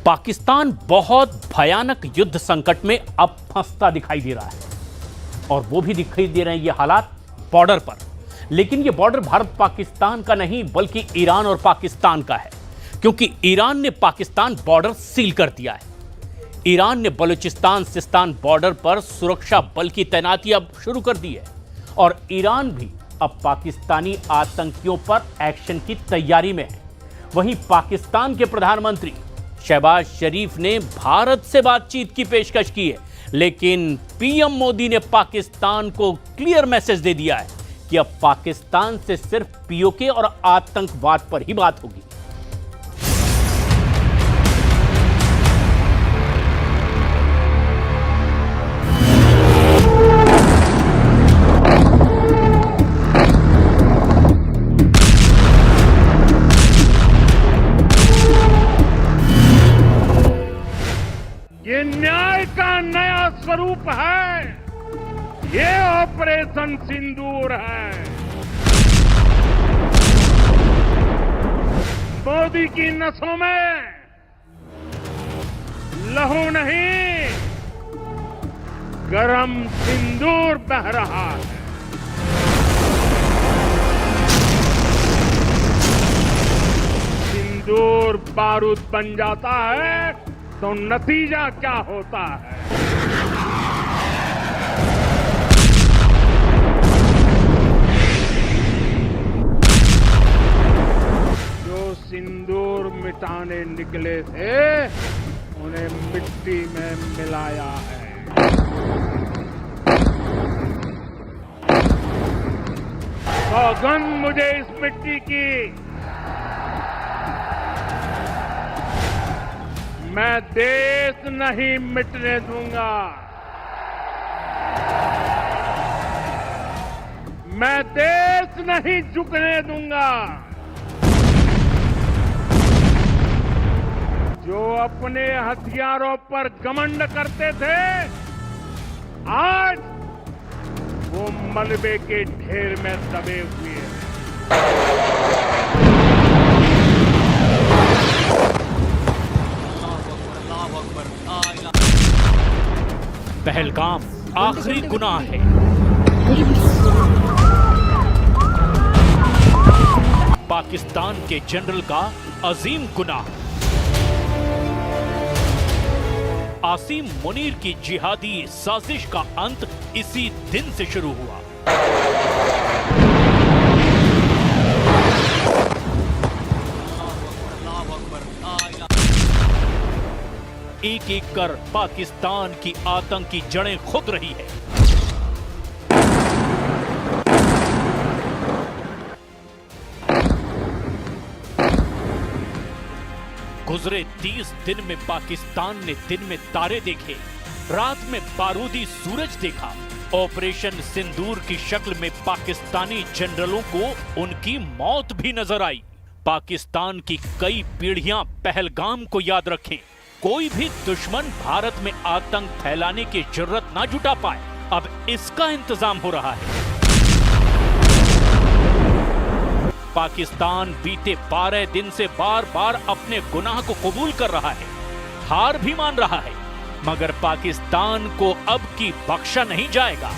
पाकिस्तान बहुत भयानक युद्ध संकट में अब फंसता दिखाई दे रहा है और वो भी दिखाई दे रहे हैं ये हालात बॉर्डर पर। लेकिन ये बॉर्डर भारत पाकिस्तान का नहीं बल्कि ईरान और पाकिस्तान का है, क्योंकि ईरान ने पाकिस्तान बॉर्डर सील कर दिया है। ईरान ने बलूचिस्तान सिस्तान बॉर्डर पर सुरक्षा बल की तैनाती अब शुरू कर दी है और ईरान भी अब पाकिस्तानी आतंकियों पर एक्शन की तैयारी में है। वहीं पाकिस्तान के प्रधानमंत्री शहबाज शरीफ ने भारत से बातचीत की पेशकश की है, लेकिन पीएम मोदी ने पाकिस्तान को क्लियर मैसेज दे दिया है कि अब पाकिस्तान से सिर्फ पीओके और आतंकवाद पर ही बात होगी। ये न्याय का नया स्वरूप है, ये ऑपरेशन सिंदूर है। मोदी की नसों में लहू नहीं, गरम सिंदूर बह रहा है। सिंदूर बारूद बन जाता है तो नतीजा क्या होता है? जो सिंदूर मिटाने निकले थे उन्हें मिट्टी में मिलाया है। सौगंध मुझे इस मिट्टी की, मैं देश नहीं मिटने दूंगा। मैं देश नहीं झुकने दूंगा। जो अपने हथियारों पर घमंड करते थे, आज वो मलबे के ढेर में दबे हुए हैं। पहलगाम आखिरी गुनाह है। पाकिस्तान के जनरल का अजीम गुनाह। आसिम मुनीर की जिहादी साजिश का अंत इसी दिन से शुरू हुआ। एक एक कर पाकिस्तान की आतंकी जड़ें खुद रही है। गुजरे 30 दिन में पाकिस्तान ने दिन में तारे देखे, रात में बारूदी सूरज देखा। ऑपरेशन सिंदूर की शक्ल में पाकिस्तानी जनरलों को उनकी मौत भी नजर आई। पाकिस्तान की कई पीढ़ियां पहलगाम को याद रखें। कोई भी दुश्मन भारत में आतंक फैलाने की जरूरत ना जुटा पाए, अब इसका इंतजाम हो रहा है। पाकिस्तान बीते 12 दिन से बार बार अपने गुनाह को कबूल कर रहा है, हार भी मान रहा है, मगर पाकिस्तान को अब की बख्शा नहीं जाएगा।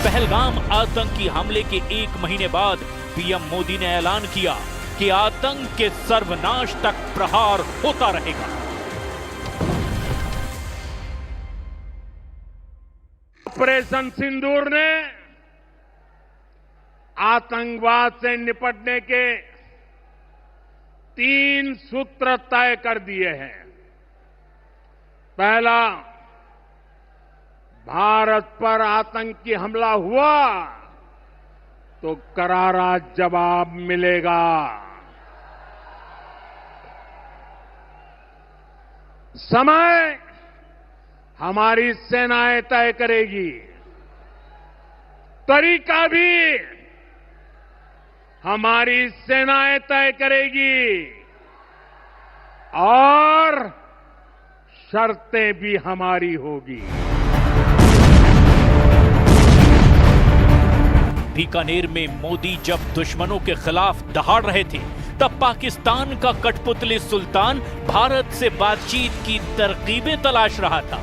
पहलगाम आतंकी हमले के 1 महीने बाद पीएम मोदी ने ऐलान किया कि आतंक के सर्वनाश तक प्रहार होता रहेगा। ऑपरेशन सिंदूर ने आतंकवाद से निपटने के 3 सूत्र तय कर दिए हैं। पहला, भारत पर आतंकी हमला हुआ तो करारा जवाब मिलेगा। समय हमारी सेनाएं तय करेगी, तरीका भी हमारी सेनाएं तय करेगी और शर्तें भी हमारी होगी। बीकानेर में मोदी जब दुश्मनों के खिलाफ दहाड़ रहे थे, तब पाकिस्तान का कठपुतली सुल्तान भारत से बातचीत की तरकीबें तलाश रहा था।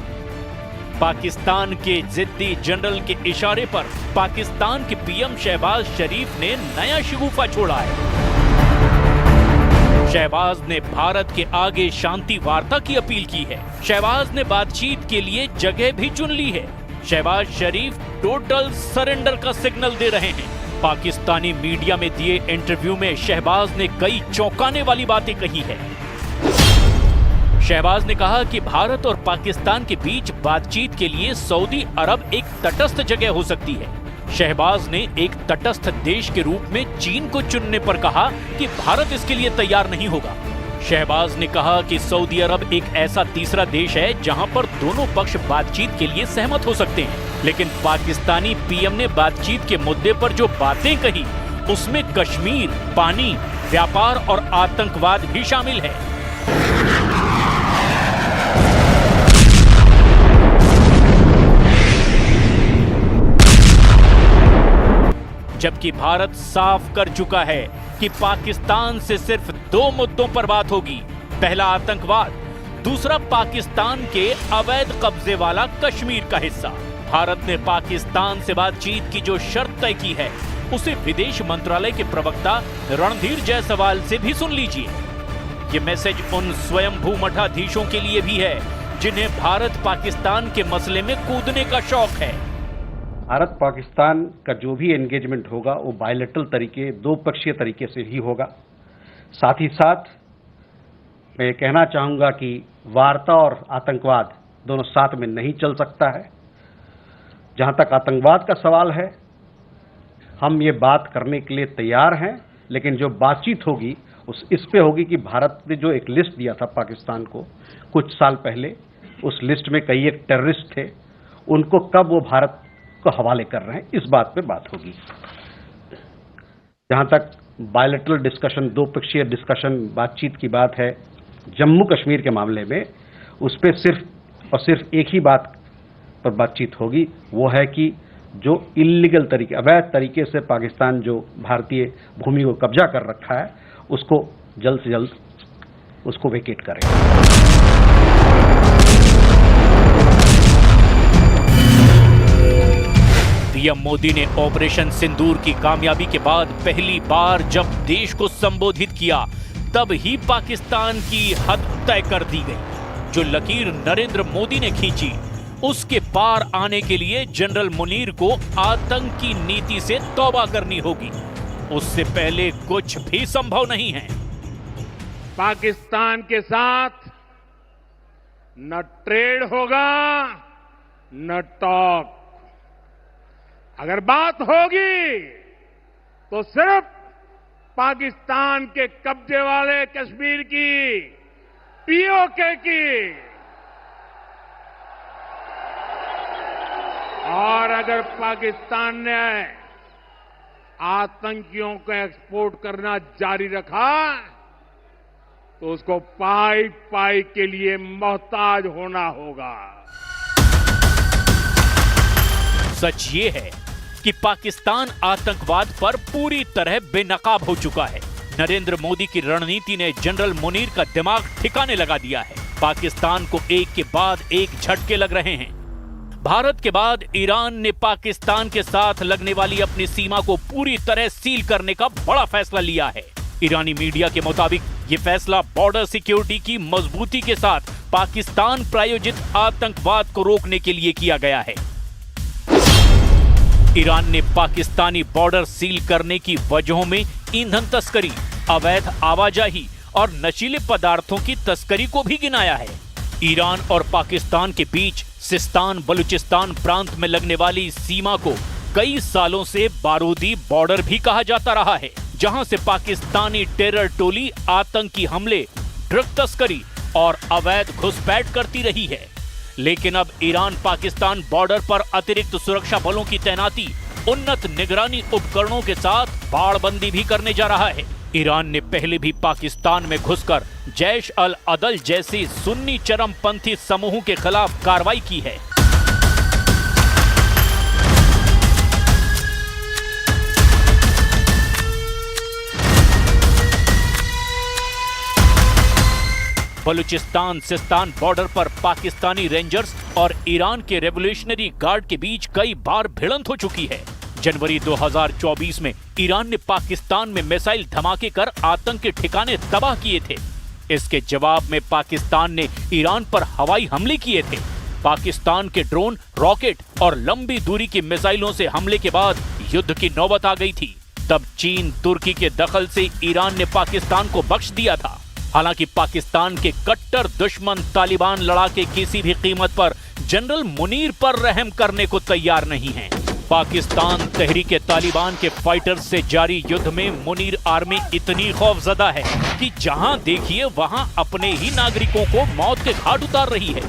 पाकिस्तान के जिद्दी जनरल के इशारे पर पाकिस्तान के पीएम शहबाज शरीफ ने नया शगुफा छोड़ा है। शहबाज ने भारत के आगे शांति वार्ता की अपील की है। शहबाज ने बातचीत के लिए जगह भी चुन ली है। शहबाज शरीफ टोटल सरेंडर का सिग्नल दे रहे हैं। पाकिस्तानी मीडिया में दिए इंटरव्यू में शहबाज ने कई चौंकाने वाली बातें कही है। शहबाज ने कहा कि भारत और पाकिस्तान के बीच बातचीत के लिए सऊदी अरब एक तटस्थ जगह हो सकती है। शहबाज ने एक तटस्थ देश के रूप में चीन को चुनने पर कहा कि भारत इसके लिए तैयार नहीं होगा। शहबाज ने कहा कि सऊदी अरब एक ऐसा तीसरा देश है जहां पर दोनों पक्ष बातचीत के लिए सहमत हो सकते हैं, लेकिन पाकिस्तानी पीएम ने बातचीत के मुद्दे पर जो बातें कही उसमें कश्मीर, पानी, व्यापार और आतंकवाद भी शामिल है। जबकि भारत साफ कर चुका है कि पाकिस्तान से सिर्फ दो मुद्दों पर बात होगी, पहला आतंकवाद, दूसरा पाकिस्तान के अवैध कब्जे वाला कश्मीर का हिस्सा। भारत ने पाकिस्तान से बातचीत की जो शर्त तय की है उसे विदेश मंत्रालय के प्रवक्ता रणधीर जायसवाल से भी सुन लीजिए। ये मैसेज उन स्वयंभू मठाधीशों के लिए भी है जिन्हें भारत पाकिस्तान के मसले में कूदने का शौक है। भारत पाकिस्तान का जो भी एंगेजमेंट होगा वो बायलैटरल तरीके, दो पक्षीय तरीके से ही होगा। साथ ही साथ मैं ये कहना चाहूँगा कि वार्ता और आतंकवाद दोनों साथ में नहीं चल सकता है। जहाँ तक आतंकवाद का सवाल है, हम ये बात करने के लिए तैयार हैं, लेकिन जो बातचीत होगी इस पे होगी कि भारत ने जो एक लिस्ट दिया था पाकिस्तान को कुछ साल पहले, उस लिस्ट में कई एक टेररिस्ट थे, उनको कब वो भारत को हवाले कर रहे हैं, इस बात पे बात होगी। जहां तक बायलैटरल डिस्कशन, दो पक्षीय डिस्कशन, बातचीत की बात है, जम्मू कश्मीर के मामले में उस पर सिर्फ और सिर्फ एक ही बात पर बातचीत होगी, वो है कि जो इल्लीगल तरीके, अवैध तरीके से पाकिस्तान जो भारतीय भूमि को कब्जा कर रखा है उसको जल्द से जल्द उसको वेकेट करें। पीएम मोदी ने ऑपरेशन सिंदूर की कामयाबी के बाद पहली बार जब देश को संबोधित किया तब ही पाकिस्तान की हद तय कर दी गई। जो लकीर नरेंद्र मोदी ने खींची उसके पार आने के लिए जनरल मुनीर को आतंकी नीति से तौबा करनी होगी। उससे पहले कुछ भी संभव नहीं है। पाकिस्तान के साथ न ट्रेड होगा न टॉक। अगर बात होगी तो सिर्फ पाकिस्तान के कब्जे वाले कश्मीर की, पीओके की। और अगर पाकिस्तान ने आतंकियों को एक्सपोर्ट करना जारी रखा तो उसको पाई पाई के लिए मोहताज होना होगा। सच ये है कि पाकिस्तान आतंकवाद पर पूरी तरह बेनकाब हो चुका है। नरेंद्र मोदी की रणनीति ने जनरल मुनीर का दिमाग ठिकाने लगा दिया है। पाकिस्तान को एक के बाद एक झटके लग रहे हैं। भारत के बाद ईरान ने पाकिस्तान के साथ लगने वाली अपनी सीमा को पूरी तरह सील करने का बड़ा फैसला लिया है। ईरानी मीडिया के मुताबिक ये फैसला बॉर्डर सिक्योरिटी की मजबूती के साथ पाकिस्तान प्रायोजित आतंकवाद को रोकने के लिए किया गया है। ईरान ने पाकिस्तानी बॉर्डर सील करने की वजहों में ईंधन तस्करी, अवैध आवाजाही और नशीले पदार्थों की तस्करी को भी गिनाया है। ईरान और पाकिस्तान के बीच सिस्तान बलूचिस्तान प्रांत में लगने वाली सीमा को कई सालों से बारूदी बॉर्डर भी कहा जाता रहा है, जहां से पाकिस्तानी टेरर टोली आतंकी हमले, ड्रग तस्करी और अवैध घुसपैठ करती रही है। लेकिन अब ईरान पाकिस्तान बॉर्डर पर अतिरिक्त सुरक्षा बलों की तैनाती, उन्नत निगरानी उपकरणों के साथ बाड़बंदी भी करने जा रहा है। ईरान ने पहले भी पाकिस्तान में घुसकर जैश अल अदल जैसी सुन्नी चरमपंथी समूहों के खिलाफ कार्रवाई की है। बलूचिस्तान सिस्तान बॉर्डर पर पाकिस्तानी रेंजर्स और ईरान के रेवोल्यूशनरी गार्ड के बीच कई बार भिड़ंत हो चुकी है। जनवरी 2024 में ईरान ने पाकिस्तान में मिसाइल धमाके कर आतंक के ठिकाने तबाह किए थे। इसके जवाब में पाकिस्तान ने ईरान पर हवाई हमले किए थे। पाकिस्तान के ड्रोन, रॉकेट और लंबी दूरी की मिसाइलों से हमले के बाद युद्ध की नौबत आ गई थी। तब चीन, तुर्की के दखल से ईरान ने पाकिस्तान को बख्श दिया था। हालांकि पाकिस्तान के कट्टर दुश्मन तालिबान लड़ाके किसी भी कीमत पर जनरल मुनीर पर रहम करने को तैयार नहीं हैं। पाकिस्तान तहरीक तालिबान के फाइटर्स से जारी युद्ध में मुनीर आर्मी इतनी खौफजदा है कि जहां देखिए वहां अपने ही नागरिकों को मौत के घाट उतार रही है।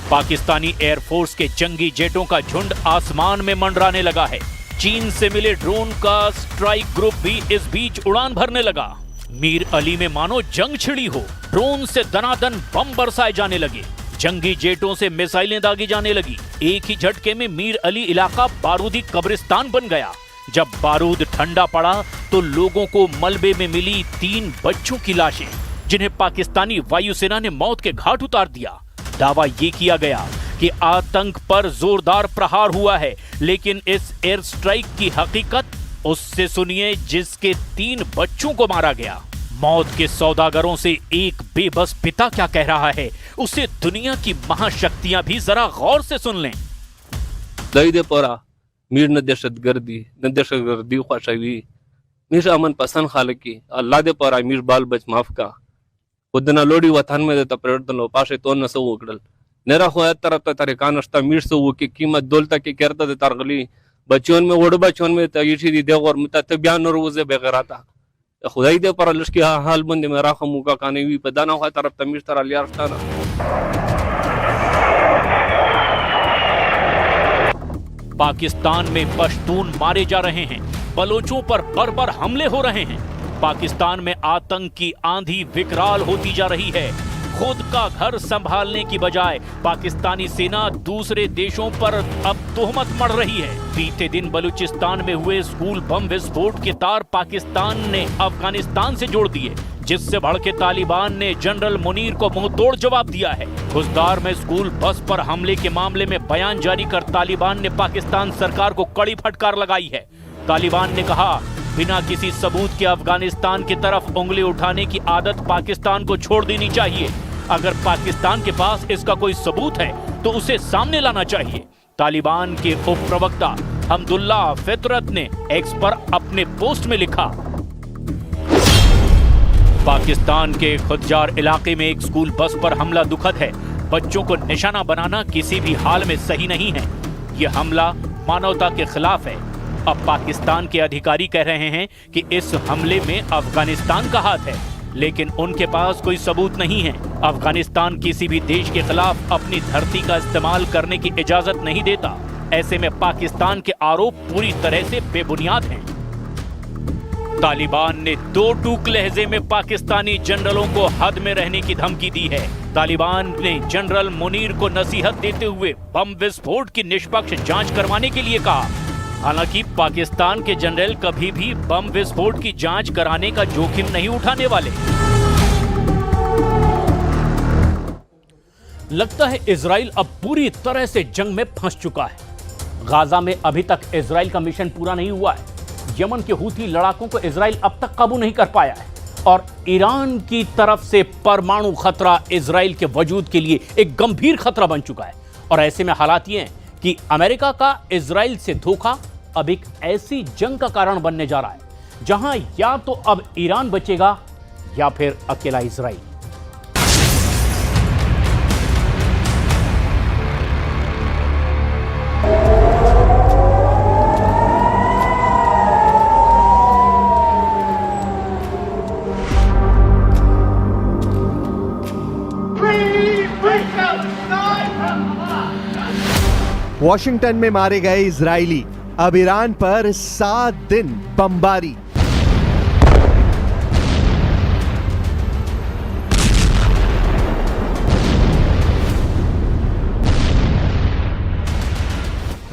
पाकिस्तानी एयरफोर्स के जंगी जेटों का झुंड आसमान में मंडराने लगा है। चीन से मिले ड्रोन का स्ट्राइक ग्रुप भी इस बीच उड़ान भरने लगा। मीर अली में मानो जंग छिड़ी हो। ड्रोन से दनादन बम बरसाए जाने लगे, जंगी जेटों से मिसाइलें दागी जाने लगी। एक ही झटके में मीर अली इलाका बारूदी कब्रिस्तान बन गया। जब बारूद ठंडा पड़ा तो लोगों को मलबे में मिली 3 बच्चों की लाशें, जिन्हें पाकिस्तानी वायुसेना ने मौत के घाट उतार दिया। दावा ये किया गया कि आतंक पर जोरदार प्रहार हुआ है, लेकिन इस एयर स्ट्राइक की हकीकत उससे सुनिए जिसके 3 बच्चों को मारा गया। मौत के सौदागरों से एक बेबस पिता क्या कह रहा है, उसे दुनिया की महाशक्तियां भी जरा गौर से सुन लें। दईदे पोरा मीर न दहशतगर्दी ख्वाशवी मीर अमन पसंद खाल की अल्लाह दे पोरा मीर बाल बच माफ का खुदना लोडी वतन में देता प्रवर्तन लो पाशे तो न सो उकड़ल नेरा हो तरफ तारे कानस्ता मीर सो की कीमत दौलता की करता दे तारगली बच्चों में वोड़ बच्चों में तयशी दी दे और मुता बयान रोजे बेगराता खुदाई दे पर लश्की हाल बंदे में राखा मुका काने भी पदाना हुआ तरफ तमीर तरह लिया रफ्ताना। पाकिस्तान में पश्तून मारे जा रहे हैं, बलोचों पर बर्बर हमले हो रहे हैं। पाकिस्तान में आतंक की आंधी विकराल होती जा रही है। खुद का घर संभालने की बजाय पाकिस्तानी सेना दूसरे देशों पर अब तोहमत मढ़ रही है। बीते दिन बलूचिस्तान में हुए स्कूल बम विस्फोट के तार पाकिस्तान ने अफगानिस्तान से जोड़ दिए, जिससे भड़के तालिबान ने जनरल मुनीर को मुंहतोड़ जवाब दिया है। खुजदार में स्कूल बस पर हमले के मामले में बयान जारी कर तालिबान ने पाकिस्तान सरकार को कड़ी फटकार लगाई है। तालिबान ने कहा, बिना किसी सबूत के अफगानिस्तान की तरफ उंगली उठाने की आदत पाकिस्तान को छोड़ देनी चाहिए। अगर पाकिस्तान के पास इसका कोई सबूत है तो उसे सामने लाना चाहिए। तालिबान के उप प्रवक्ता हमदुल्ला फितरत ने एक्स पर अपने पोस्ट में लिखा, पाकिस्तान के खुदजार इलाके में एक स्कूल बस पर हमला दुखद है। बच्चों को निशाना बनाना किसी भी हाल में सही नहीं है। यह हमला मानवता के खिलाफ है। अब पाकिस्तान के अधिकारी कह रहे हैं कि इस हमले में अफगानिस्तान का हाथ है, लेकिन उनके पास कोई सबूत नहीं है। अफगानिस्तान किसी भी देश के खिलाफ अपनी धरती का इस्तेमाल करने की इजाजत नहीं देता। ऐसे में पाकिस्तान के आरोप पूरी तरह से बेबुनियाद हैं। तालिबान ने 2 टूक लहजे में पाकिस्तानी जनरलों को हद में रहने की धमकी दी है। तालिबान ने जनरल मुनीर को नसीहत देते हुए बम विस्फोट की निष्पक्ष जांच करवाने के लिए कहा। हालांकि पाकिस्तान के जनरल कभी भी बम विस्फोट की जांच कराने का जोखिम नहीं उठाने वाले। लगता है इजराइल अब पूरी तरह से जंग में फंस चुका है। गाजा में अभी तक इजराइल का मिशन पूरा नहीं हुआ है। यमन के हूथी लड़ाकों को इजराइल अब तक काबू नहीं कर पाया है और ईरान की तरफ से परमाणु खतरा इजराइल के वजूद के लिए एक गंभीर खतरा बन चुका है। और ऐसे में हालात ये हैं कि अमेरिका का इजराइल से धोखा अब एक ऐसी जंग का कारण बनने जा रहा है जहां या तो अब ईरान बचेगा या फिर अकेला इजराइल। वॉशिंगटन में मारे गए इजरायली, अब ईरान पर 7 दिन बमबारी।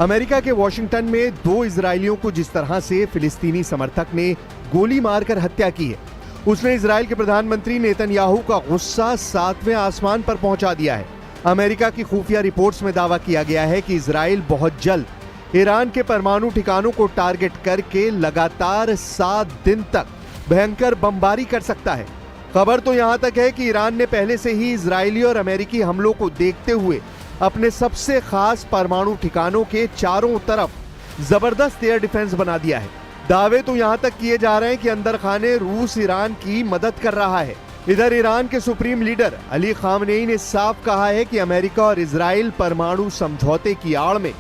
अमेरिका के वॉशिंगटन में 2 इजरायलियों को जिस तरह से फिलिस्तीनी समर्थक ने गोली मारकर हत्या की है, उसने इजराइल के प्रधानमंत्री नेतन्याहू का गुस्सा 7वें आसमान पर पहुंचा दिया है। अमेरिका की खुफिया रिपोर्ट्स में दावा किया गया है कि इजराइल बहुत जल्द ईरान के परमाणु ठिकानों को टारगेट करके लगातार 7 दिन तक भयंकर बमबारी कर सकता है। खबर तो यहां तक है कि ईरान ने पहले से ही इजरायली और अमेरिकी हमलों को देखते हुए अपने सबसे खास परमाणु ठिकानों के चारों तरफ जबरदस्त एयर डिफेंस बना दिया है। दावे तो यहां तक किए जा रहे हैं कि अंदर खाने रूस ईरान की मदद कर रहा है। इधर ईरान के सुप्रीम लीडर अली खामनेई ने साफ कहा है कि अमेरिका और इजराइल परमाणु समझौते की आड़ में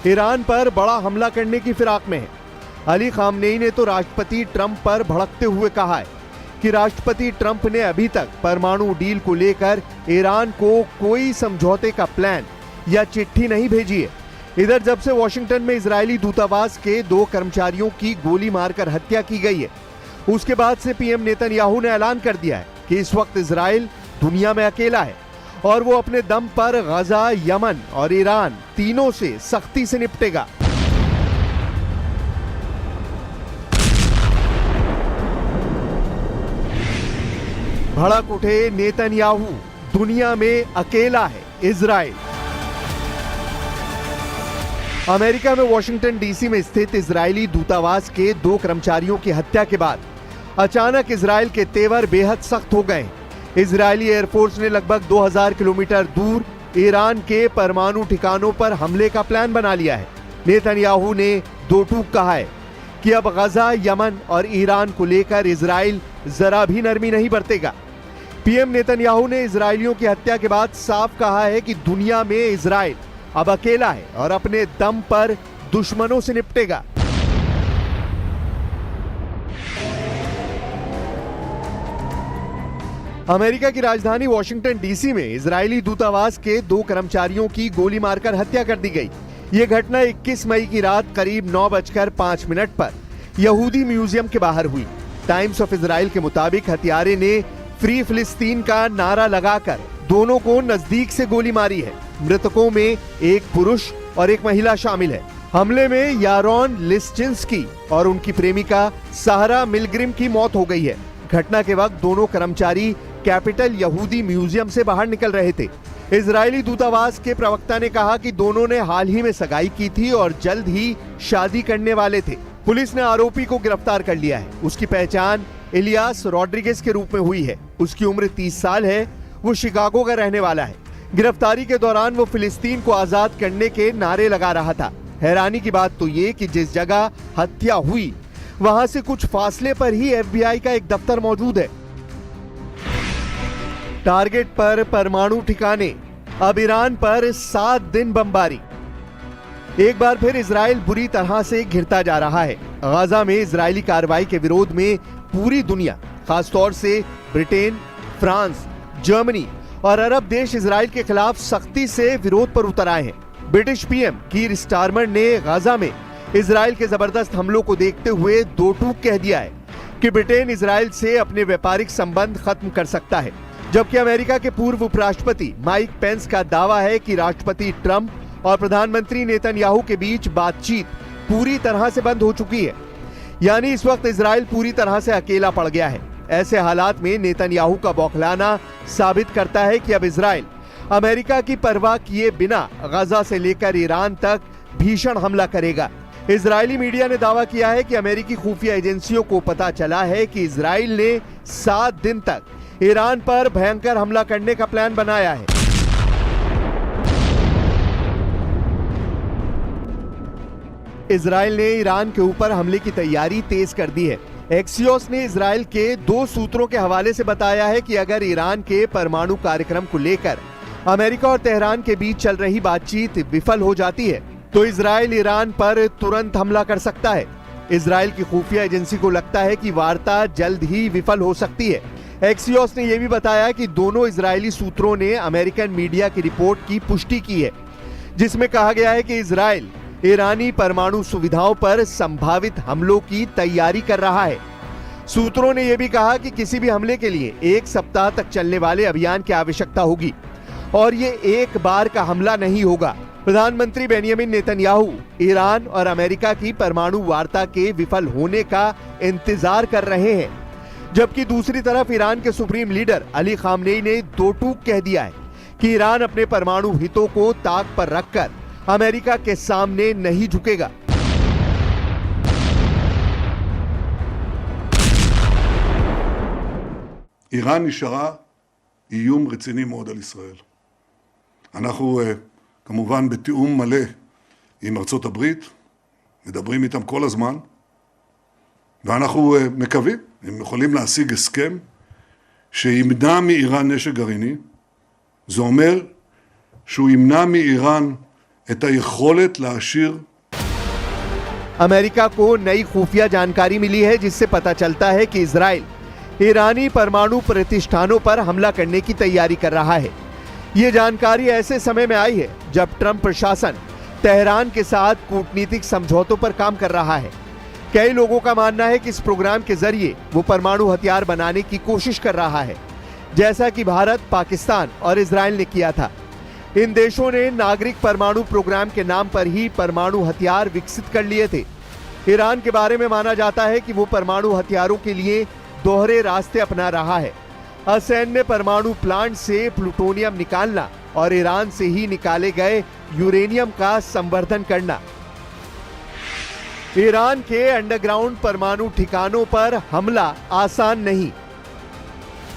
ईरान पर बड़ा हमला करने की फिराक में है। अली खामनेई ने तो राष्ट्रपति ट्रंप पर भड़कते हुए कहा है कि राष्ट्रपति ट्रंप ने अभी तक परमाणु डील को लेकर ईरान को कोई समझौते का प्लान या चिट्ठी नहीं भेजी है। इधर जब से वॉशिंगटन में इजरायली दूतावास के 2 कर्मचारियों की गोली मारकर हत्या की गई है, उसके बाद से पीएम नेतन्याहू ने ऐलान कर दिया है कि इस वक्त इजराइल दुनिया में अकेला है और वो अपने दम पर गजा, यमन और ईरान तीनों से सख्ती से निपटेगा। भड़क उठे नेतन्याहू, दुनिया में अकेला है इजराइल। अमेरिका में वॉशिंगटन डीसी में स्थित इजरायली दूतावास के 2 कर्मचारियों की हत्या के बाद अचानक इजराइल के तेवर बेहद सख्त हो गए। इजरायली एयरफोर्स ने लगभग 2000 किलोमीटर दूर ईरान के परमाणु ठिकानों पर हमले का प्लान बना लिया है। नेतन्याहू ने 2 टूक कहा है कि अब गजा, यमन और ईरान को लेकर इजराइल जरा भी नरमी नहीं बरतेगा। पीएम नेतन्याहू ने इजरायलियों की हत्या के बाद साफ कहा है कि दुनिया में इजराइल अब अकेला है और अपने दम पर दुश्मनों से निपटेगा। अमेरिका की राजधानी वॉशिंगटन डीसी में इजरायली दूतावास के 2 कर्मचारियों की गोली मारकर हत्या कर दी गई। यह घटना 21 मई की रात करीब 9:05 पर यहूदी म्यूजियम के बाहर हुई। टाइम्स ऑफ इजराइल के मुताबिक हत्यारे ने फ्री फिलिस्तीन का नारा लगाकर दोनों को नजदीक से गोली मारी है। मृतकों में एक पुरुष और एक महिला शामिल है। हमले में यारोन लिस्चिंस्की और उनकी प्रेमिका साहरा मिलग्रिम की मौत हो गई है। घटना के वक्त दोनों कर्मचारी कैपिटल यहूदी म्यूजियम से बाहर निकल रहे थे। इजरायली दूतावास के प्रवक्ता ने कहा कि दोनों ने हाल ही में सगाई की थी और जल्द ही शादी करने वाले थे। पुलिस ने आरोपी को गिरफ्तार कर लिया है। उसकी पहचान इलियास रॉड्रिगेज के रूप में हुई है। उसकी उम्र 30 साल है। वो शिकागो का रहने वाला है। गिरफ्तारी के दौरान वो फिलिस्तीन को आजाद करने के नारे लगा रहा था। हैरानी की बात तो ये कि जिस जगह हत्या हुई वहां से कुछ फासले पर ही एफबीआई का एक दफ्तर मौजूद है। टारगेट पर परमाणु ठिकाने, अब ईरान पर 7 दिन बमबारी। एक बार फिर इजराइल बुरी तरह से घिरता जा रहा है। गाजा में इजरायली कार्रवाई के विरोध में पूरी दुनिया, खासतौर से ब्रिटेन, फ्रांस, जर्मनी और अरब देश इजराइल के खिलाफ सख्ती से विरोध पर उतर आए हैं। ब्रिटिश पीएम कीर स्टारमर ने गाजा में इजराइल के जबरदस्त हमलों को देखते हुए 2 टूक कह दिया है कि ब्रिटेन इजराइल से अपने व्यापारिक संबंध खत्म कर सकता है। जबकि अमेरिका के पूर्व उपराष्ट्रपति माइक पेंस का दावा है कि राष्ट्रपति ट्रंप और प्रधानमंत्री नेतन्याहू के बीच बातचीत पूरी तरह से बंद हो चुकी है। यानी इस वक्त इजराइल पूरी तरह से अकेला पड़ गया है। ऐसे हालात में नेतन्याहू का बौखलाना साबित करता है कि अब इजराइल अमेरिका की परवाह किए बिना गजा से लेकर ईरान तक भीषण हमला करेगा। इजरायली मीडिया ने दावा किया है कि अमेरिकी खुफिया एजेंसियों को पता चला है कि इजराइल ने 7 दिन तक ईरान पर भयंकर हमला करने का प्लान बनाया है। इजराइल ने ईरान के ऊपर हमले की तैयारी तेज कर दी है। एक्सियोस ने इजराइल के 2 सूत्रों के हवाले से बताया है कि अगर ईरान के परमाणु कार्यक्रम को लेकर अमेरिका और तेहरान के बीच चल रही बातचीत विफल हो जाती है तो इजराइल ईरान पर तुरंत हमला कर सकता है। इजराइल की खुफिया एजेंसी को लगता है कि वार्ता जल्द ही विफल हो सकती है। एक्सियोस ने यह भी बताया कि दोनों इजरायली सूत्रों ने अमेरिकन मीडिया की रिपोर्ट की पुष्टि की है, जिसमें कहा गया है कि इजराइल ईरानी परमाणु सुविधाओं पर संभावित हमलों की तैयारी कर रहा है। सूत्रों ने यह भी कहा कि किसी भी हमले के लिए 1 सप्ताह तक चलने वाले अभियान की आवश्यकता होगी और ये एक बार का हमला नहीं होगा। प्रधानमंत्री बेंजामिन नेतन्याहू ईरान और अमेरिका की परमाणु वार्ता के विफल होने का इंतजार कर रहे हैं। जबकि दूसरी तरफ ईरान के सुप्रीम लीडर अली खामनेई ने दो टूक कह दिया है कि ईरान अपने परमाणु हितों को ताक पर रखकर अमेरिका के सामने नहीं झुकेगा। איראן נשארה איום רציני מאוד על ישראל. אנחנו כמובן בתיאום מלא עם ארצות הברית, מדברים איתם כל הזמן, ואנחנו מקווים, הם יכולים להשיג הסכם שימנע מאיראן נשק גרעיני. זה אומר שהוא ימנע מאיראן את היכולת להשאיר. अमेरिका को नई खुफिया जानकारी मिली है जिससे पता चलता है कि इजराइल ईरानी परमाणु प्रतिष्ठानों पर हमला करने की तैयारी कर रहा है। ये जानकारी ऐसे समय में आई है जब ट्रंप प्रशासन तेहरान के साथ कूटनीतिक समझौतों पर काम कर रहा है। कई लोगों का मानना है कि इस प्रोग्राम के जरिए वो परमाणु हथियार बनाने की कोशिश कर रहा है, जैसा कि भारत, पाकिस्तान और इजराइल ने किया था। इन देशों ने नागरिक परमाणु प्रोग्राम के नाम पर ही परमाणु हथियार विकसित कर लिए थे। ईरान के बारे में माना जाता है कि वो परमाणु हथियारों के लिए दोहरे रास्ते अपना रहा है। असैन्य परमाणु प्लांट से प्लूटोनियम निकालना और ईरान से ही निकाले गए यूरेनियम का संवर्धन करना। ईरान के अंडरग्राउंड परमाणु ठिकानों पर हमला आसान नहीं।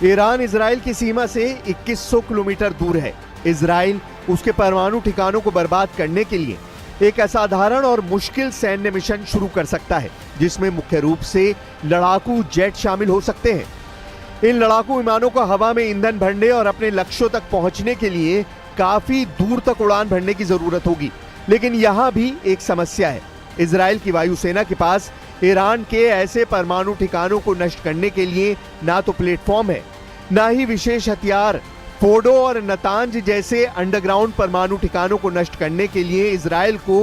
ईरान इजराइल की सीमा से 2100 किलोमीटर दूर है। इजराइल उसके परमाणु ठिकानों को बर्बाद करने के लिए एक असाधारण और मुश्किल सैन्य मिशन शुरू कर सकता है, जिसमें मुख्य रूप से लड़ाकू जेट शामिल हो सकते हैं। इन लड़ाकू विमानों को हवा में ईंधन भरने और अपने लक्ष्यों तक पहुंचने के लिए काफी दूर तक उड़ान भरने की जरूरत होगी। लेकिन यहां भी एक समस्या है। इजराइल की वायुसेना के पास ईरान के ऐसे परमाणु ठिकानों को नष्ट करने के लिए ना तो प्लेटफॉर्म है, ना ही विशेष हथियार। फोर्डो और नतांज जैसे अंडरग्राउंड परमाणु ठिकानों को नष्ट करने के लिए इजराइल को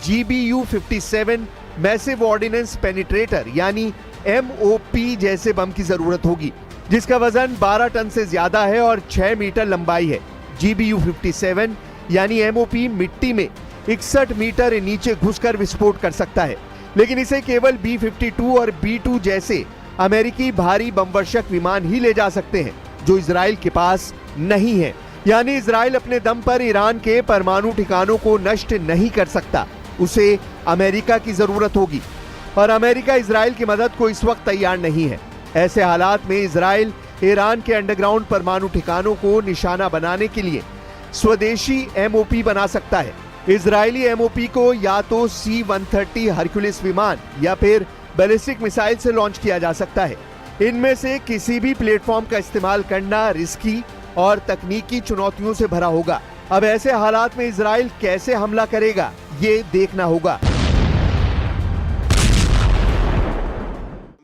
GBU-57 मैसिव ऑर्डिनेंस पेनिट्रेटर यानी MOP जैसे बम की जरूरत होगी, जिसका वजन 12 टन से ज्यादा है और 6 मीटर लंबाई है। GBU-57 यानी MOP मिट्टी में 61 मीटर नीचे घुसकर विस्फोट कर सकता है, लेकिन इसे केवल B-52 और B-2 जैसे अमेरिकी भारी बमवर्षक विमान ही ले जा सकते हैं, जो इजराइल के पास नहीं है। यानी इजराइल अपने दम पर ईरान के परमाणु ठिकानों को नष्ट नहीं कर सकता, उसे अमेरिका की जरूरत होगी और अमेरिका इजराइल की मदद को इस वक्त तैयार नहीं है। ऐसे हालात में इजराइल ईरान के अंडरग्राउंड परमाणु ठिकानों को निशाना बनाने के लिए स्वदेशी MOP बना सकता है। इजरायली MOP को या तो C-130 हरक्यूलिस विमान या फिर बैलिस्टिक मिसाइल से लॉन्च किया जा सकता है। इनमें से किसी भी प्लेटफॉर्म का इस्तेमाल करना रिस्की और तकनीकी चुनौतियों से भरा होगा। अब ऐसे हालात में इजराइल कैसे हमला करेगा, ये देखना होगा।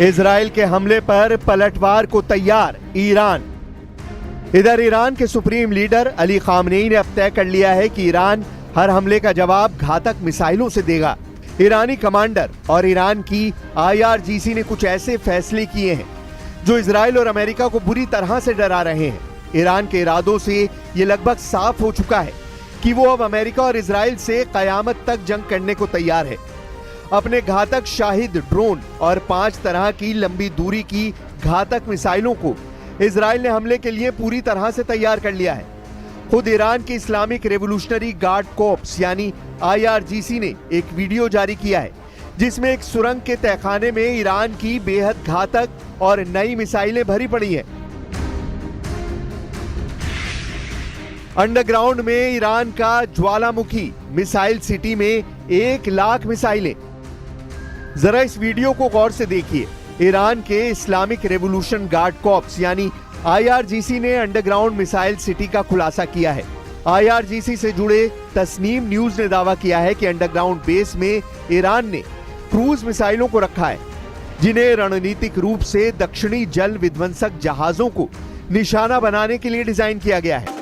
इजराइल के हमले पर पलटवार को तैयार ईरान। इधर ईरान के सुप्रीम लीडर अली खामनेई ने अब तय कर लिया है कि ईरान हर हमले का जवाब घातक मिसाइलों से देगा। ईरानी कमांडर और ईरान की IRGC ने कुछ ऐसे फैसले किए हैं जो इजराइल और अमेरिका को बुरी तरह से डरा रहे हैं। ईरान के इरादों से ये लगभग साफ हो चुका है कि वो अब अमेरिका और इजराइल से कयामत तक जंग करने को तैयार है। अपने घातक शाहिद ड्रोन और 5 तरह की लंबी दूरी की घातक मिसाइलों को इजराइल ने हमले के लिए पूरी तरह से तैयार कर लिया है। खुद ईरान की इस्लामिक रेवोल्यूशनरी गार्ड कॉर्प्स यानी IRGC ने एक वीडियो जारी किया है, जिसमें एक सुरंग के तहखाने में ईरान की बेहद घातक और नई मिसाइलें भरी पड़ी हैं। अंडरग्राउंड में ईरान का ज्वालामुखी मिसाइल सिटी में 1 लाख मिसाइलें। जरा इस वीडियो को गौर से देखिए। ईरान के इस्लामिक रेवोल्यूशन गार्ड कॉर्प्स यानी IRGC ने अंडरग्राउंड मिसाइल सिटी का खुलासा किया है। IRGC से जुड़े तस्नीम न्यूज ने दावा किया है कि अंडरग्राउंड बेस में ईरान ने क्रूज मिसाइलों को रखा है, जिन्हें रणनीतिक रूप से दक्षिणी जल विध्वंसक जहाजों को निशाना बनाने के लिए डिजाइन किया गया है।